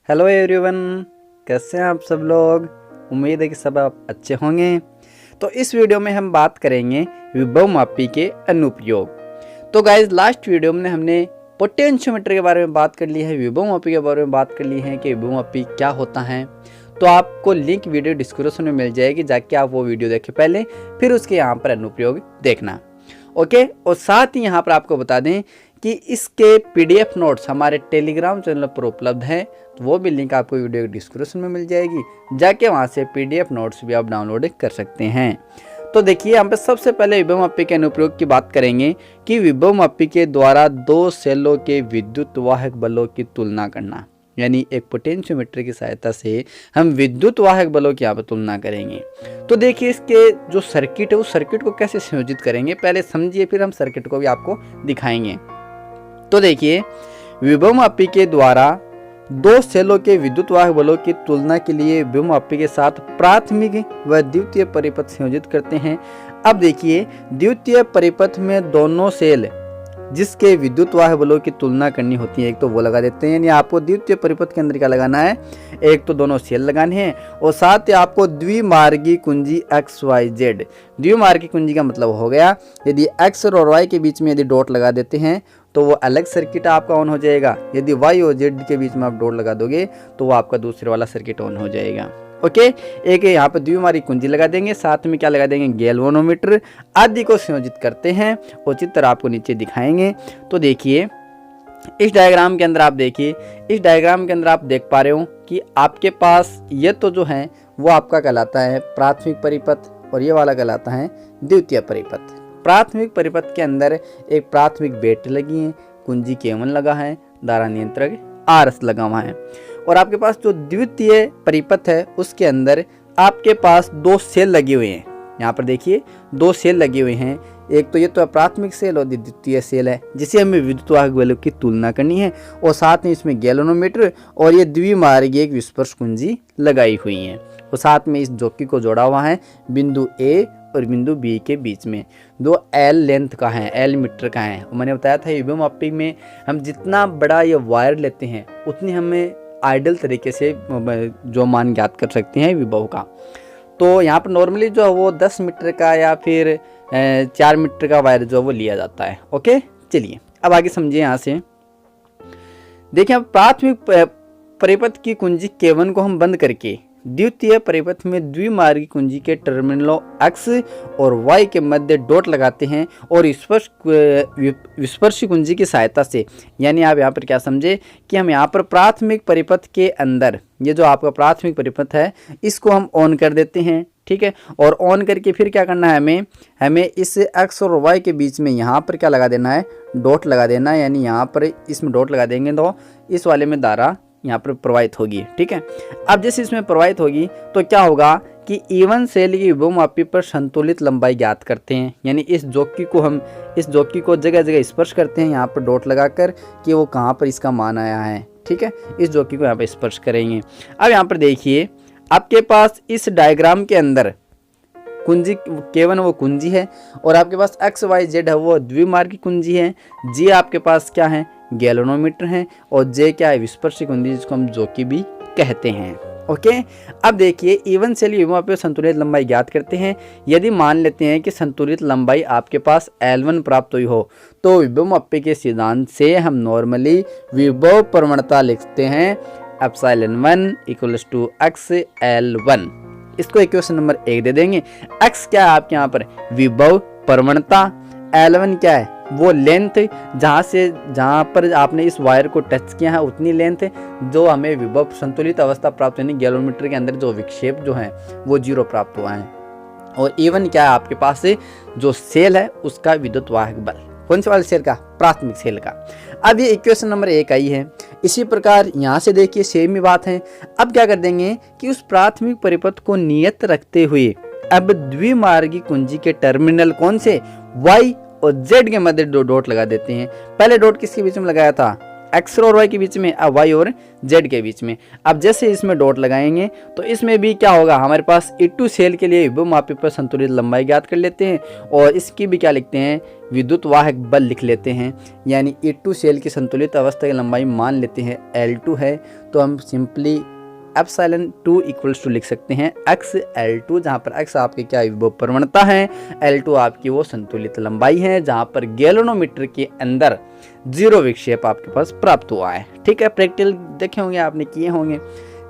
Hello everyone, कैसे हैं आप सब लोग। उम्मीद है कि सब आप अच्छे होंगे। तो इस वीडियो में हम बात करेंगे विभवमापी के अनुप्रयोग। तो गाइज लास्ट वीडियो में हमने पोटेंशियोमीटर के बारे में बात कर ली है, विभवमापी के बारे में बात कर ली है कि विभवमापी क्या होता है। तो आपको लिंक वीडियो डिस्क्रिप्शन में मिल जाएगी, जाके आप वो वीडियो देखें पहले, फिर उसके यहाँ पर अनुप्रयोग देखना। ओके, और साथ ही यहाँ पर आपको बता दें कि इसके पीडीएफ नोट्स हमारे टेलीग्राम चैनल पर उपलब्ध हैं, तो वो भी लिंक आपको वीडियो के डिस्क्रिप्शन में मिल जाएगी, जाके वहाँ से पीडीएफ नोट्स भी आप डाउनलोड कर सकते हैं। तो देखिए यहाँ पे सबसे पहले विभवमापी के अनुप्रयोग की बात करेंगे कि विभवमापी के द्वारा दो सेलों के विद्युत वाहक बलों की तुलना करना, यानी एक पोटेंशियोमीटर की सहायता से हम विद्युत वाहक बलों की यहाँ पर तुलना करेंगे। तो देखिए इसके जो सर्किट है उस सर्किट को कैसे संयोजित करेंगे, पहले समझिए, फिर हम सर्किट को भी आपको दिखाएंगे। तो देखिए विभवमापी के द्वारा दो सेलों के विद्युत वाहक बलों की तुलना के लिए विभवमापी के साथ प्राथमिक व द्वितीय परिपथ संयोजित करते हैं। अब देखिए द्वितीय परिपथ में दोनों सेल जिसके विद्युत वाहक बलों की तुलना करनी होती है, एक तो वो लगा देते हैं, यानी आपको द्वितीय परिपथ के अंदर क्या लगाना है, एक तो दोनों सेल लगाने हैं और साथ ही आपको द्विमार्गी कुंजी XYZ। द्विमार्गी कुंजी का मतलब हो गया यदि X और Y के बीच में यदि डॉट लगा देते हैं तो वो अलग सर्किट आपका ऑन हो जाएगा, यदि Y और Z के बीच में आप डॉट लगा दोगे तो वो आपका दूसरे वाला सर्किट ऑन हो जाएगा। ओके, एक यहाँ पे द्विमार्गी कुंजी लगा देंगे, साथ में क्या लगा देंगे, गैल्वेनोमीटर आदि को संयोजित करते हैं और चित्र आपको नीचे दिखाएंगे। तो देखिए इस डायग्राम के अंदर आप देखिए, इस डायग्राम के अंदर आप देख पा रहे हो कि आपके पास ये तो जो है वो आपका कहलाता है प्राथमिक परिपथ और ये वाला कहलाता है द्वितीय परिपथ। प्राथमिक परिपथ के अंदर एक प्राथमिक बैटरी लगी है, कुंजी K1 लगा है, धारा नियंत्रक RS लगा हुआ है, और आपके पास जो द्वितीय परिपथ है उसके अंदर आपके पास दो सेल लगे हुए हैं। यहाँ पर देखिए दो सेल लगे हुए हैं, एक तो ये तो प्राथमिक सेल और द्वितीय सेल है जिसे हमें विद्युत वाहक बलों की तुलना करनी है, और साथ में इसमें गैल्वेनोमीटर और ये द्विमार्गी एक विस्पर्श कुंजी लगाई हुई है, और साथ में इस जॉकी को जोड़ा हुआ है बिंदु A और बिंदु B के बीच में। दो L लेंथ का है, L मीटर का है। और मैंने बताया था विभवमापी में हम जितना बड़ा ये वायर लेते हैं उतनी हमें आइडियल तरीके से जो मान ज्ञात कर सकते हैं विभव का। तो यहाँ पर नॉर्मली जो है वो 10 मीटर का या फिर 4 मीटर का वायर जो वो लिया जाता है। ओके, चलिए अब आगे समझिए। यहाँ से देखिए अब प्राथमिक परिपथ की कुंजी K1 को हम बंद करके द्वितीय परिपथ में द्विमार्गी कुंजी के टर्मिनलों X और Y के मध्य डॉट लगाते हैं और विस्पर्शी कुंजी की सहायता से, यानी आप यहाँ पर क्या समझे कि हम यहाँ पर प्राथमिक परिपथ के अंदर ये जो आपका प्राथमिक परिपथ है इसको हम ऑन कर देते हैं, ठीक है। और ऑन करके फिर क्या करना है, हमें इस X और Y के बीच में यहाँ पर क्या लगा देना है, डॉट लगा देना है, यानी यहाँ पर इसमें डॉट लगा देंगे तो इस वाले में धारा यहाँ पर प्रवाहित होगी, ठीक है। अब जैसे इसमें प्रवाहित होगी तो क्या होगा कि E1 सेल की विभवमापी पर संतुलित लंबाई ज्ञात करते हैं, यानी इस जॉकी को जगह जगह स्पर्श करते हैं यहाँ पर डॉट लगाकर कि वो कहाँ पर इसका मान आया है, ठीक है। इस जॉकी को यहाँ पर स्पर्श करेंगे। अब यहाँ पर देखिए आपके पास इस डायग्राम के अंदर कुंजी K1 वो कुंजी है और आपके पास XYZ है वो द्विमार्गी कुंजी है, G आपके पास क्या है, गैल्वेनोमीटर है, और J क्या है, विस्पर्शी कुंजी जिसको हम जॉकी भी कहते हैं। ओके, अब देखिए E1 सेल विभवमापी पर संतुलित लंबाई ज्ञात करते हैं। यदि मान लेते हैं कि संतुलित लंबाई आपके पास L1 प्राप्त हुई हो तो विभवमापी के सिद्धांत से हम नॉर्मली विभव प्रवणता लिखते हैं ε1 = XL1। इसको इक्वेशन नंबर 1 दे देंगे। X क्या है आपके यहाँ पर, विभव प्रवणता, L1 क्या है, वो लेंथ जहाँ पर आपने इस वायर को टच किया है उतनी लेंथ है जो हमें विभव संतुलित अवस्था प्राप्त यानी गैल्वेनोमीटर के अंदर जो विक्षेप जो है वो 0 प्राप्त हुआ है। और E1 क्या है आपके पास से जो सेल है उसका विद्युत वाहक बल, कौन से वाले सेल का, प्राथमिक सेल का। अब ये इक्वेशन नंबर 1 आई है। इसी प्रकार यहाँ से देखिए सेम ही बात है। अब क्या कर देंगे कि उस प्राथमिक परिपथ को नियत रखते हुए अब द्विमार्गी कुंजी के टर्मिनल कौन से, Y और Z के मध्य दो डॉट लगा देते हैं। पहले डॉट किसके बीच में लगाया था, एक्स और वाई के बीच में, अब वाई और जेड के बीच में। अब जैसे इसमें डॉट लगाएंगे तो इसमें भी क्या होगा, हमारे पास E2 सेल के लिए विभवमापी पर संतुलित लंबाई ज्ञात कर लेते हैं और इसकी भी क्या लिखते हैं, विद्युत वाहक बल लिख लेते हैं। यानी E2 सेल की संतुलित अवस्था की लंबाई मान लेते हैं L2 है, तो हम सिंपली एप्सिलॉन 2 इक्वल्स टू लिख सकते हैं XL2, जहाँ पर X आपकी क्या विभव प्रवणता है, L2 आपकी वो संतुलित लंबाई है जहाँ पर गैल्वेनोमीटर के अंदर 0 विक्षेप आपके पास प्राप्त हुआ है। ठीक है, प्रैक्टिकल देखे होंगे आपने, किए होंगे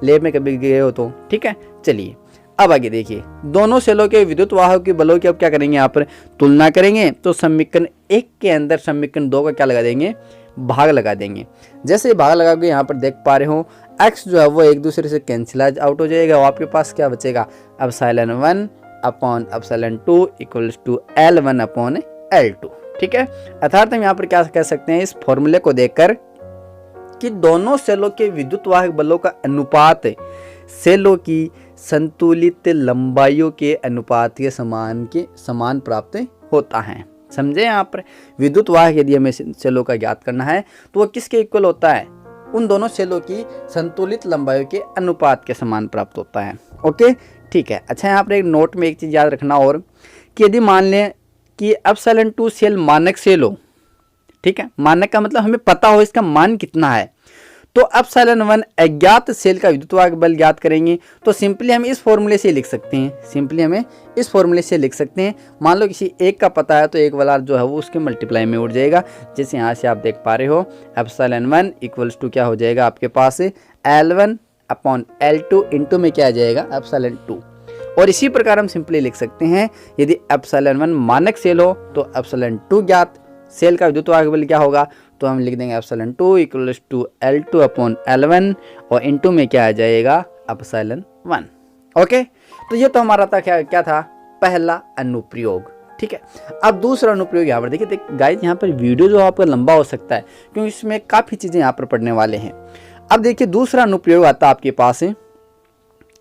लैब में कभी गए हो तो। ठीक है, चलिए अब आगे देखिए, दोनों सेलों के विद्युत वाहक की बलों की अब क्या करेंगे, यहाँ पर तुलना करेंगे। तो समीकरण 1 के अंदर समीकरण 2 का क्या लगा देंगे, भाग लगा देंगे। जैसे भाग लगा के यहाँ पर देख पा रहे हो x जो है वो एक दूसरे से कैंसिल आउट हो जाएगा और आपके पास क्या बचेगा, epsilon 1 upon epsilon 2 equals to L1 upon L2। ठीक है, अर्थात हम यहाँ पर क्या कह सकते हैं इस फॉर्मूले को देखकर कि दोनों सेलों के विद्युत वाहक बलों का अनुपात सेलों की संतुलित लंबाइयों के अनुपात के समान प्राप्त होता है। समझे, यहाँ पर विद्युत वाहक यदि हमें सेलों का ज्ञात करना है तो वो किसके इक्वल होता है, उन दोनों सेलों की संतुलित लंबाइयों के अनुपात के समान प्राप्त होता है। ओके, ठीक है। अच्छा, यहाँ पर एक नोट में एक चीज़ याद रखना और कि यदि मान लें कि एप्सिलॉन 2 सेल मानक सेल हो, ठीक है, मानक का मतलब हमें पता हो इसका मान कितना है, तो एप्सिलॉन 1 अज्ञात सेल का विद्युत वाहक बल ज्ञात करेंगे तो सिंपली हम इस फॉर्मूले से लिख सकते हैं, मान लो किसी एक का पता है तो एक वाला जो है वो उसके मल्टीप्लाई में उठ जाएगा। जैसे यहाँ से आप देख पा रहे हो एप्सिलॉन 1 इक्वल्स टू क्या हो जाएगा आपके पास L1 अपॉन L2 इंटू में क्या आ जाएगा एप्सिलॉन 2। और इसी प्रकार हम सिंपली लिख सकते हैं यदि एप्सिलॉन 1 मानक सेल हो तो एप्सिलॉन 2 ज्ञात सेल का विद्युत वाहक बल क्या होगा, तो हम लिख देंगे epsilon 2 equals to L2 upon L1 और इनटू में क्या आ जाएगा एप्सिलॉन 1। ओके, तो ये तो हमारा था क्या था पहला अनुप्रयोग। ठीक है, अब दूसरा अनुप्रयोग यहाँ पर देखिए गाइस, यहाँ पर वीडियो जो आपका लंबा हो सकता है क्योंकि इसमें काफ़ी चीज़ें यहाँ पर पढ़ने वाले हैं। अब देखिए दूसरा अनुप्रयोग आता है आपके पास है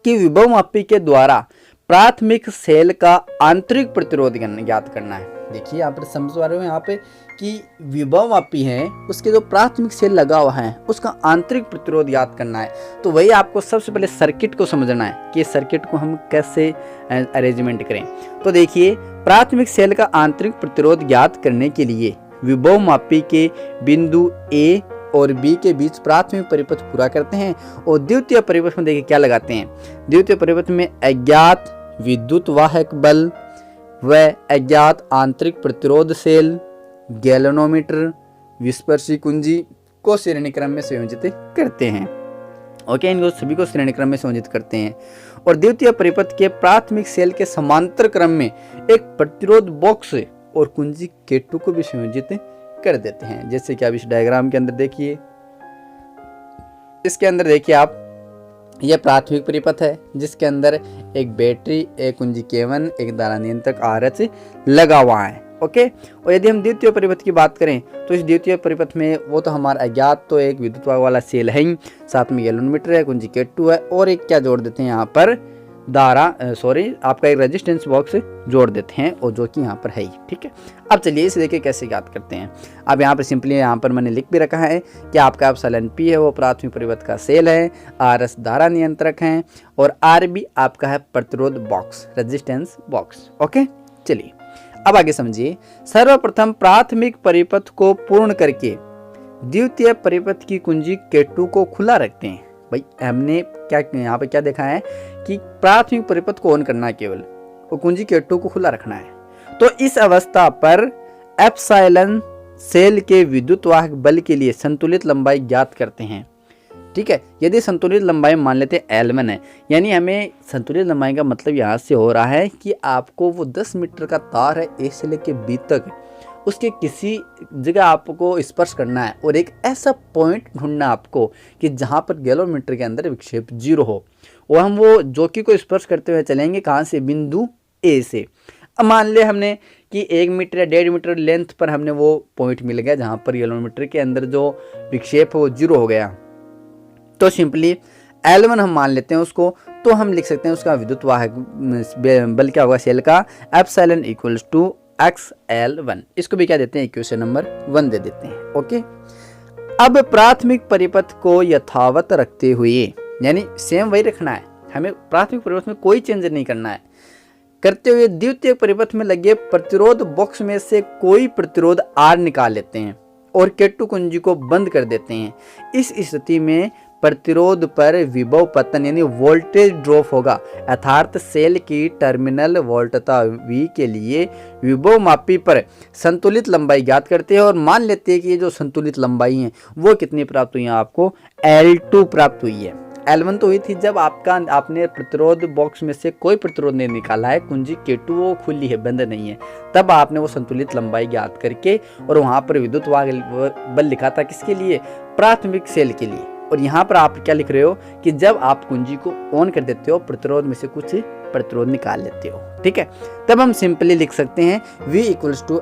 कि विभवमापी के द्वारा प्राथमिक सेल का आंतरिक प्रतिरोध ज्ञात करना है। देखिए यहाँ पर समझ पा रहे हो यहाँ पे कि विभवमापी है उसके जो प्राथमिक सेल लगा हुआ है उसका आंतरिक प्रतिरोध ज्ञात करना है। तो वही आपको सबसे पहले सर्किट को समझना है कि सर्किट को हम कैसे अरेंजमेंट करें। तो देखिए प्राथमिक सेल का आंतरिक प्रतिरोध ज्ञात करने के लिए विभवमापी के बिंदु A और B के बीच प्राथमिक परिपथ पूरा करते हैं और द्वितीय परिपथ में देखिए क्या लगाते हैं, द्वितीय परिपथ में अज्ञात विद्युत वाहक बल व अज्ञात आंतरिक प्रतिरोध सेल, गैल्वेनोमीटर, विस्पर्शी कुंजी को श्रेणी क्रम में संयोजित करते हैं। ओके, इनको सभी को श्रेणी क्रम में संयोजित करते हैं और द्वितीय परिपथ के प्राथमिक सेल के समांतर क्रम में एक प्रतिरोध बॉक्स और कुंजी K2 को भी संयोजित कर देते हैं। जैसे कि आप इस डायग्राम के अंदर देखिए, इसके अंदर देखिए आप, यह प्राथमिक परिपथ है जिसके अंदर एक बैटरी, एक कुंजी K1, एक धारा नियंत्रक RH लगा हुआ है। ओके, और यदि हम द्वितीय परिपथ की बात करें तो इस द्वितीय परिपथ में वो तो हमारा अज्ञात तो एक विद्युत वाहक वाला सेल है ही, साथ में गैल्वेनोमीटर है, कुंजी K2 है और एक क्या जोड़ देते हैं यहाँ पर आपका एक रेजिस्टेंस बॉक्स जोड़ देते हैं और जो कि यहाँ पर है ही। ठीक है, अब चलिए इसे देखिए कैसे याद करते हैं। अब यहाँ पर सिंपली यहाँ पर मैंने लिख भी रखा है कि आपका एप्सिलॉन P है वो प्राथमिक परिपथ का सेल है, RS धारा नियंत्रक है और RB आपका है प्रतिरोध बॉक्स, रेजिस्टेंस बॉक्स। ओके, चलिए अब आगे समझिए। सर्वप्रथम प्राथमिक परिपथ को पूर्ण करके द्वितीय परिपथ की कुंजी K2 को खुला रखते हैं। भाई हमने क्या यहाँ पे क्या देखा है कि प्राथमिक परिपथ को ऑन करना है केवल और कुंजी K2 को खुला रखना है। तो इस अवस्था पर एप्सिलॉन सेल के विद्युत वाहक बल के लिए संतुलित लंबाई ज्ञात करते हैं। ठीक है, यदि संतुलित लंबाई मान लेते हैं L1 है, यानी हमें संतुलित लंबाई का मतलब यहाँ से हो रहा है कि आपको वो 10 मीटर का तार है A से लेके B तक, उसके किसी जगह आपको स्पर्श करना है और एक ऐसा पॉइंट ढूंढना आपको कि जहाँ पर गैल्वेनोमीटर के अंदर विक्षेप 0 हो और हम वो जोकी को स्पर्श करते हुए चलेंगे कहाँ से, बिंदु A से। अब मान ले हमने कि 1 मीटर या 1.5 मीटर लेंथ पर हमने वो पॉइंट मिल गया जहाँ पर गैल्वेनोमीटर के अंदर जो विक्षेप है वो 0 हो गया। तो सिंपली L1 हम मान लेते हैं उसको, तो हम लिख सकते हैं उसका विद्युत वाहक बल क्या होगा सेल का, एप्सिलॉन इक्वल्स टू XL1। इसको भी क्या देते हैं, इक्वेशन नंबर 1 दे देते हैं। ओके, अब प्राथमिक परिपथ को यथावत रखते हुए, यानी सेम वही रखना है, हमें प्राथमिक परिपथ में कोई चेंज नहीं करना है, करते हुए द्वितीयक परिपथ में लगे प्रतिरोध बॉक्स में से कोई प्रतिरोध R निकाल लेते हैं और K2 कुंजी को बंद कर देते हैं। इस स्थिति में प्रतिरोध पर विभव पतन यानी वोल्टेज ड्रॉप होगा, अर्थात सेल की टर्मिनल वोल्टता V के लिए विभव मापी पर संतुलित लंबाई ज्ञात करते हैं और मान लेते हैं कि ये जो संतुलित लंबाई है वो कितनी प्राप्त हुई है, आपको L2 प्राप्त हुई है। L1 तो हुई थी जब आपने प्रतिरोध बॉक्स में से कोई प्रतिरोध नहीं निकाला है, कुंजी K2 वो खुली है, बंद नहीं है, तब आपने वो संतुलित लंबाई ज्ञात करके और वहां पर विद्युत बल लिखा था किसके लिए, प्राथमिक सेल के लिए। और यहाँ पर आप क्या लिख रहे हो कि जब आप कुंजी को ऑन कर देते हो प्रतिरोध में से कुछ प्रतिरोध निकाल लेते हो, ठीक है, तब हम सिंपली लिख सकते हैं V =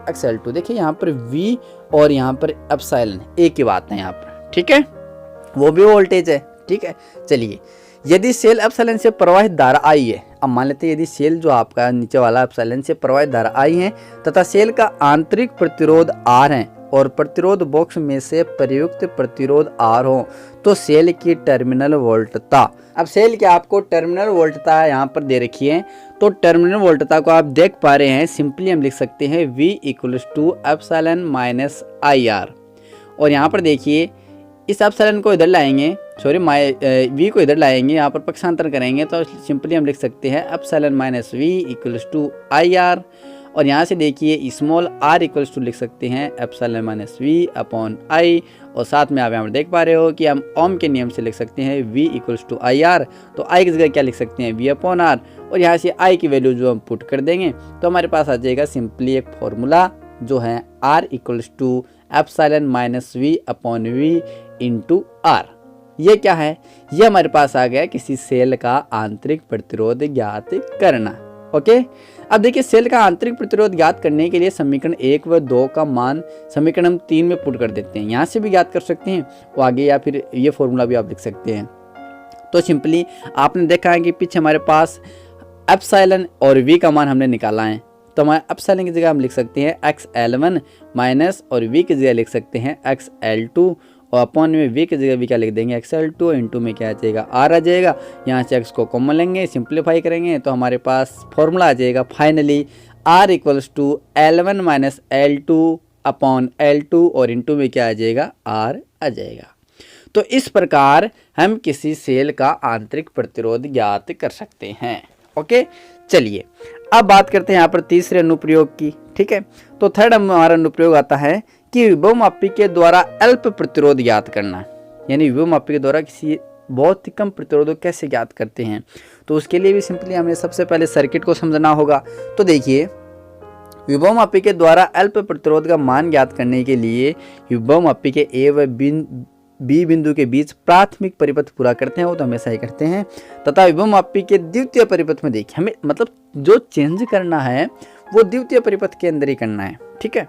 XL2। देखिए यहाँ पर V और यहाँ पर एप्सिलॉन एक ही बात है यहाँ पर, ठीक है, वो भी वोल्टेज है, ठीक है। चलिए, यदि सेल एप्सिलॉन से प्रवाहित धारा आई है, अब मान लेते हैं यदि सेल जो आपका नीचे वाला एप्सिलॉन से प्रवाहित धारा आई है तथा सेल का आंतरिक प्रतिरोध R है और प्रतिरोध बॉक्स में से प्रयुक्त प्रतिरोध R हो, तो सेल की टर्मिनल वोल्टता, अब सेल की आपको टर्मिनल वोल्टता यहाँ पर दे रखी है, तो टर्मिनल वोल्टता को आप देख पा रहे हैं, सिंपली हम लिख सकते हैं V = ε IR। और यहाँ पर देखिए इस एप्सिलॉन को इधर लाएंगे, सॉरी V को इधर लाएंगे, यहाँ पर पक्षांतर करेंगे तो सिंपली हम लिख सकते हैं ε V = IR। और यहाँ से देखिए स्मॉल r लिख सकते हैं ε-V/I। और साथ में आप यहाँ पर देख पा रहे हो कि हम ओम के नियम से लिख सकते हैं V = IR, तो I की जगह क्या लिख सकते हैं V/R। और यहाँ से I की वैल्यू जो हम पुट कर देंगे तो हमारे पास आ जाएगा सिंपली एक फॉर्मूला जो है R = ε-V/V × R। ये क्या है, ये हमारे पास आ गया किसी सेल का आंतरिक प्रतिरोध ज्ञात करना। ओके, अब देखिए सेल का आंतरिक प्रतिरोध ज्ञात करने के लिए समीकरण 1 व 2 का मान समीकरण हम 3 में पुट कर देते हैं, यहाँ से भी ज्ञात कर सकते हैं वो आगे, या फिर ये फॉर्मूला भी आप लिख सकते हैं। तो सिंपली आपने देखा है कि पीछे हमारे पास एप्सिलॉन और V का मान हमने निकाला है, तो हमारे एप्सिलॉन की जगह हम लिख सकते हैं XL1 माइनस और V की जगह लिख सकते हैं XL2 और अपॉन में V की जगह भी क्या लिख देंगे XL2 इंटू में क्या आ जाएगा R आ जाएगा। यहाँ से X को कॉमन लेंगे, सिंप्लीफाई करेंगे तो हमारे पास फॉर्मूला आ जाएगा finally R = L1 - L2 upon L2 और इंटू में क्या आ जाएगा R आ जाएगा। तो इस प्रकार हम किसी सेल का आंतरिक प्रतिरोध ज्ञात कर सकते हैं। ओके, चलिए अब बात करते हैं यहाँ पर तीसरे अनुप्रयोग की, ठीक है। तो थर्ड हमारा अनुप्रयोग आता है कि विभव मापी के द्वारा अल्प प्रतिरोध ज्ञात करना, यानी विभव मापी के द्वारा किसी बहुत ही कम प्रतिरोध को कैसे ज्ञात करते हैं। तो उसके लिए भी सिंपली हमें सबसे पहले सर्किट को समझना होगा। तो देखिए विभव मापी के द्वारा अल्प प्रतिरोध का मान ज्ञात करने के लिए विभव मापी के A व B बिंदु के बीच प्राथमिक परिपथ पूरा करते हैं, वो तो हमेशा ही करते हैं, तथा विभव मापी के द्वितीय परिपथ में देखिए हमें मतलब जो चेंज करना है वो द्वितीय परिपथ के अंदर ही करना है, ठीक है।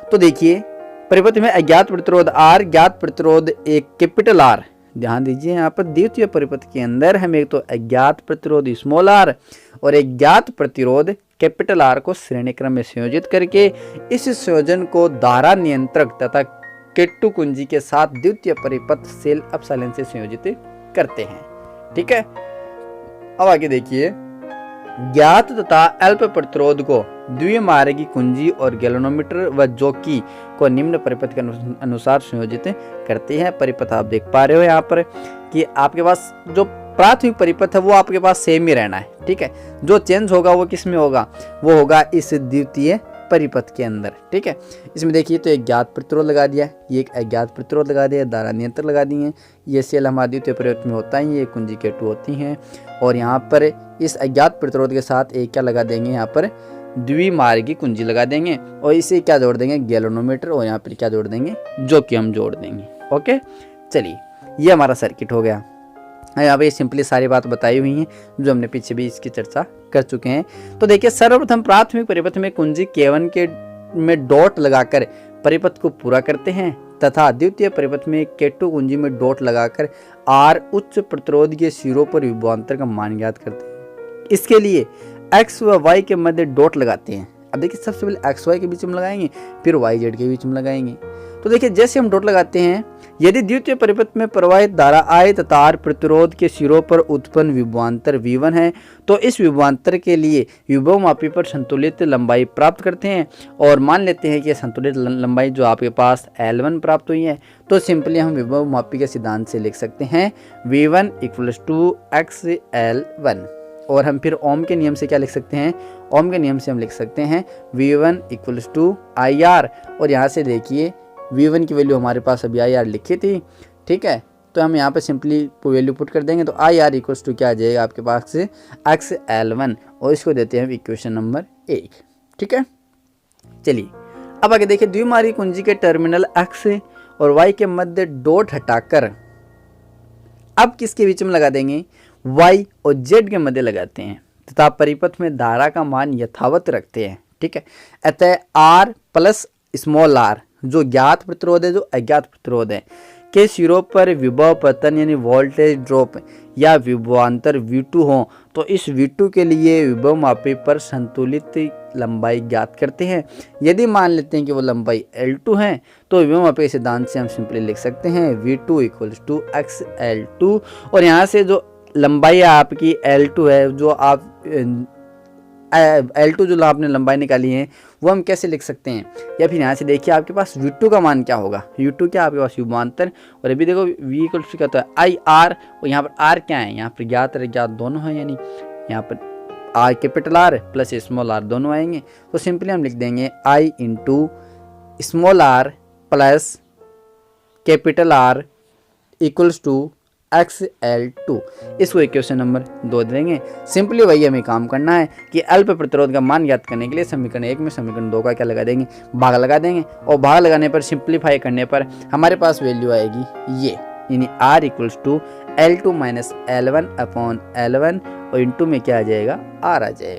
तो देखिए परिपथ में अज्ञात प्रतिरोध R, ज्ञात प्रतिरोध एक कैपिटल R, ध्यान दीजिए यहाँ पर द्वितीय परिपथ के अंदर हम एक तो अज्ञात प्रतिरोध स्मॉल r और एक ज्ञात प्रतिरोध कैपिटल R को श्रेणी क्रम में संयोजित करके इस संयोजन को धारा नियंत्रक तथा K2 कुंजी के साथ द्वितीय परिपथ सेल एप्सिलॉन से संयोजित करते हैं, ठीक है। अब आगे देखिए ज्ञात तथा अल्प प्रतिरोध को द्विमार्गी कुंजी और गैल्वेनोमीटर व जॉकी को निम्न परिपथ के अनुसार संयोजित करते हैं। परिपथ आप देख पा रहे हो यहाँ पर कि आपके पास जो प्राथमिक परिपथ है वो आपके पास सेम ही रहना है, ठीक है। जो चेंज होगा वो किस में होगा, वो होगा इस द्वितीय परिपथ के अंदर, ठीक है। इसमें देखिए तो एक ज्ञात प्रतिरोध लगा दिया, ये एक अज्ञात प्रतिरोध लगा दिया, धारा नियंत्रक लगा दिए, ये सेल हमारे द्वितीय परिपथ में होता है, ये कुंजी K2 होती हैं। और यहाँ पर इस अज्ञात प्रतिरोध के साथ एक क्या लगा देंगे, यहाँ पर द्विमार्गी कुंजी लगा देंगे और इसे क्या जोड़ देंगे गैल्वेनोमीटर, और यहाँ पर क्या जोड़ देंगे जो कि हम जोड़ देंगे। ओके, चलिए ये हमारा सर्किट हो गया। यहाँ पे सिंपली सारी बात बताई हुई हैं जो हमने पीछे भी इसकी चर्चा कर चुके हैं। तो देखिए सर्वप्रथम प्राथमिक परिपथ में कुंजी K1 के में डॉट लगाकर परिपथ को पूरा करते हैं तथा द्वितीय परिपथ में K2 कुंजी में डॉट लगाकर R उच्च प्रतिरोध के सिरों पर विभवांतर का मान ज्ञात करते हैं। इसके लिए X व Y के मध्य डॉट लगाते हैं। अब देखिए सबसे पहले XY के बीच में लगाएंगे, फिर YZ के बीच में लगाएंगे। तो देखिए जैसे हम डॉट लगाते हैं यदि द्वितीय परिपथ में प्रवाहित धारा I तथा R प्रतिरोध के सिरों पर उत्पन्न विभवांतर V1 है तो इस विभवांतर के लिए विभवमापी पर संतुलित लंबाई प्राप्त करते हैं और मान लेते हैं कि संतुलित लंबाई जो आपके पास L1 प्राप्त हुई है। तो सिंपली हम विभवमापी के सिद्धांत से लिख सकते हैं V1 = XL1 और हम फिर ओम के नियम से क्या लिख सकते हैं, ओम के नियम से हम लिख सकते हैं V1 = IR और यहाँ से देखिए V1 की वैल्यू हमारे पास अभी IR लिखी थी, ठीक है। तो हम यहाँ पे सिंपली वैल्यू पुट कर देंगे तो IR = क्या आ जाएगा आपके पास से XL1 और इसको देते हैं इक्वेशन नंबर 1, ठीक है। चलिए अब आगे देखिए, द्विमारी कुंजी के टर्मिनल X और Y के मध्य डॉट हटाकर अब किसके बीच में लगा देंगे, Y और Z के मध्य लगाते हैं तथा परिपथ में धारा का मान यथावत रखते हैं, ठीक है। अतः R प्लस स्मॉल r जो ज्ञात प्रतिरोध है, जो अज्ञात प्रतिरोध है, के सिरों पर विभव पतन यानी वोल्टेज ड्रॉप या विभवांतर V2 हो तो इस V2 के लिए विभवमापी पर संतुलित लंबाई ज्ञात करते हैं। यदि मान लेते हैं कि वो लंबाई L2 है तो विभवमापी के सिद्धांत से हम सिंपली लिख सकते हैं V2 = XL2 और यहाँ से जो लंबाई आपकी L2 है, जो आप L2 जो आपने लंबाई निकाली है वो हम कैसे लिख सकते हैं, या फिर यहाँ से देखिए आपके पास V2 का मान क्या होगा, V2 क्या आपके पास विभवांतर और अभी देखो V = क्या होता है IR और यहाँ पर R क्या है, यहाँ पर ज्ञात और अज्ञात दोनों हैं, यानी यहाँ पर R capital R plus small r दोनों आएंगे। तो सिंपली हम लिख देंगे I × small r plus capital R = XL2, इसको इक्वेशन नंबर 2 देंगे। सिंपली वही हमें काम करना है कि अल्प प्रतिरोध का मान ज्ञात करने के लिए समीकरण 1 में समीकरण 2 का क्या लगा देंगे, भाग लगा देंगे और भाग लगाने पर सिंप्लीफाई करने पर हमारे पास वैल्यू आएगी ये, यानी R = L2 - L1/L1 और इंटू में क्या आ जाएगा, R आ जाएगा।